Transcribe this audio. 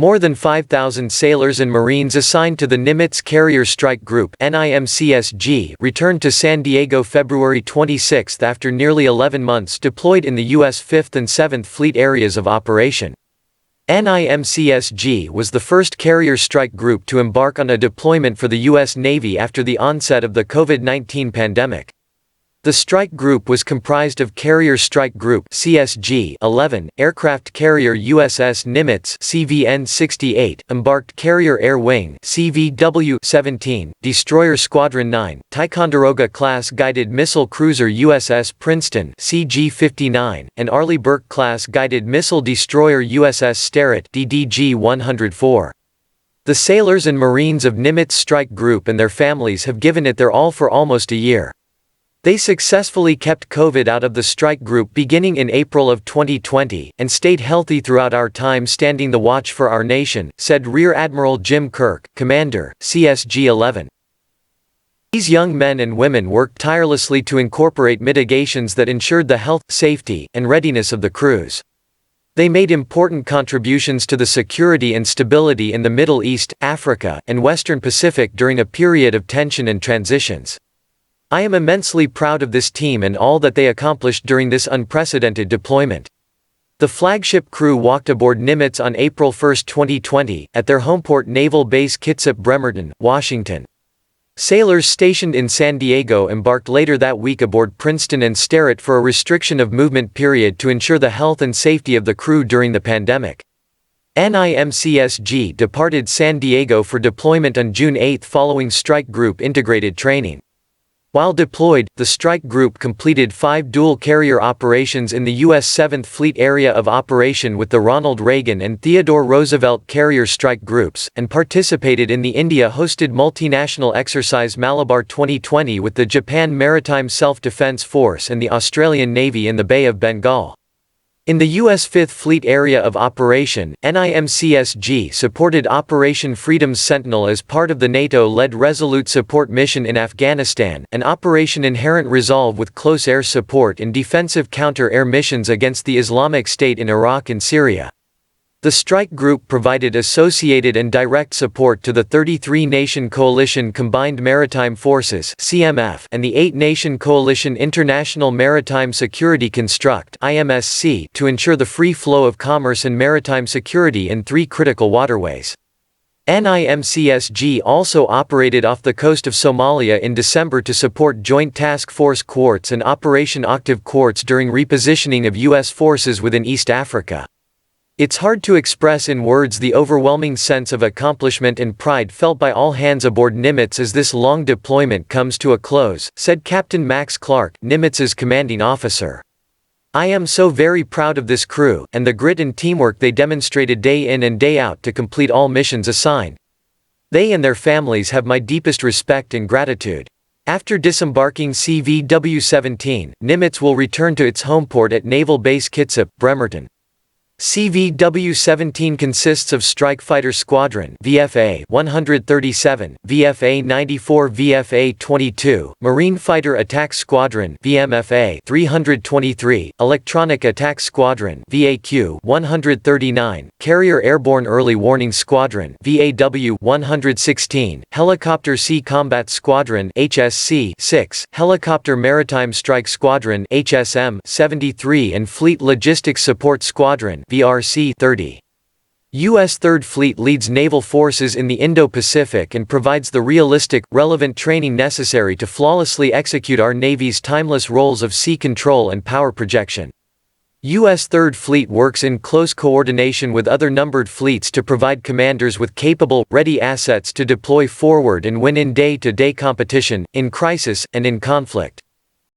More than 5,000 sailors and Marines assigned to the Nimitz Carrier Strike Group (NIMCSG) returned to San Diego February 26 after nearly 11 months deployed in the U.S. 5th and 7th Fleet areas of operation. NIMCSG was the first carrier strike group to embark on a deployment for the U.S. Navy after the onset of the COVID-19 pandemic. The strike group was comprised of Carrier Strike Group (CSG) 11, aircraft carrier USS Nimitz (CVN 68), embarked carrier Air Wing (CVW 17), destroyer Squadron 9, Ticonderoga-class guided missile cruiser USS Princeton (CG 59), and Arleigh Burke-class guided missile destroyer USS Sterett (DDG 104). The sailors and Marines of Nimitz Strike Group and their families have given it their all for almost a year. They successfully kept COVID out of the strike group beginning in April of 2020, and stayed healthy throughout our time standing the watch for our nation, said Rear Admiral Jim Kirk, Commander, CSG-11. These young men and women worked tirelessly to incorporate mitigations that ensured the health, safety, and readiness of the crews. They made important contributions to the security and stability in the Middle East, Africa, and Western Pacific during a period of tension and transitions. I am immensely proud of this team and all that they accomplished during this unprecedented deployment. The flagship crew walked aboard Nimitz on April 1, 2020, at their homeport Naval Base Kitsap Bremerton, Washington. Sailors stationed in San Diego embarked later that week aboard Princeton and Sterett for a restriction of movement period to ensure the health and safety of the crew during the pandemic. NIMCSG departed San Diego for deployment on June 8 following strike group integrated training. While deployed, the strike group completed 5 dual-carrier operations in the U.S. 7th Fleet area of operation with the Ronald Reagan and Theodore Roosevelt Carrier Strike Groups, and participated in the India-hosted multinational exercise Malabar 2020 with the Japan Maritime Self-Defense Force and the Australian Navy in the Bay of Bengal. In the U.S. 5th Fleet area of operation, NIMCSG supported Operation Freedom's Sentinel as part of the NATO-led Resolute Support Mission in Afghanistan, and Operation Inherent Resolve with close air support in defensive counter-air missions against the Islamic State in Iraq and Syria. The strike group provided associated and direct support to the 33-nation Coalition Combined Maritime Forces (CMF) and the 8-nation Coalition International Maritime Security Construct (IMSC) to ensure the free flow of commerce and maritime security in 3 critical waterways. NIMCSG also operated off the coast of Somalia in December to support Joint Task Force Quartz and Operation Octave Quartz during repositioning of U.S. forces within East Africa. It's hard to express in words the overwhelming sense of accomplishment and pride felt by all hands aboard Nimitz as this long deployment comes to a close, said Captain Max Clark, Nimitz's commanding officer. I am so very proud of this crew, and the grit and teamwork they demonstrated day in and day out to complete all missions assigned. They and their families have my deepest respect and gratitude. After disembarking CVW-17, Nimitz will return to its homeport at Naval Base Kitsap, Bremerton. CVW-17 consists of Strike Fighter Squadron VFA 137, VFA 94, VFA 22, Marine Fighter Attack Squadron VMFA 323, Electronic Attack Squadron VAQ 139, Carrier Airborne Early Warning Squadron VAW 116, Helicopter Sea Combat Squadron HSC 6, Helicopter Maritime Strike Squadron HSM 73 and Fleet Logistics Support Squadron VRC 30. U.S. 3rd Fleet leads naval forces in the Indo-Pacific and provides the realistic, relevant training necessary to flawlessly execute our Navy's timeless roles of sea control and power projection. U.S. 3rd Fleet works in close coordination with other numbered fleets to provide commanders with capable, ready assets to deploy forward and win in day-to-day competition, in crisis, and in conflict.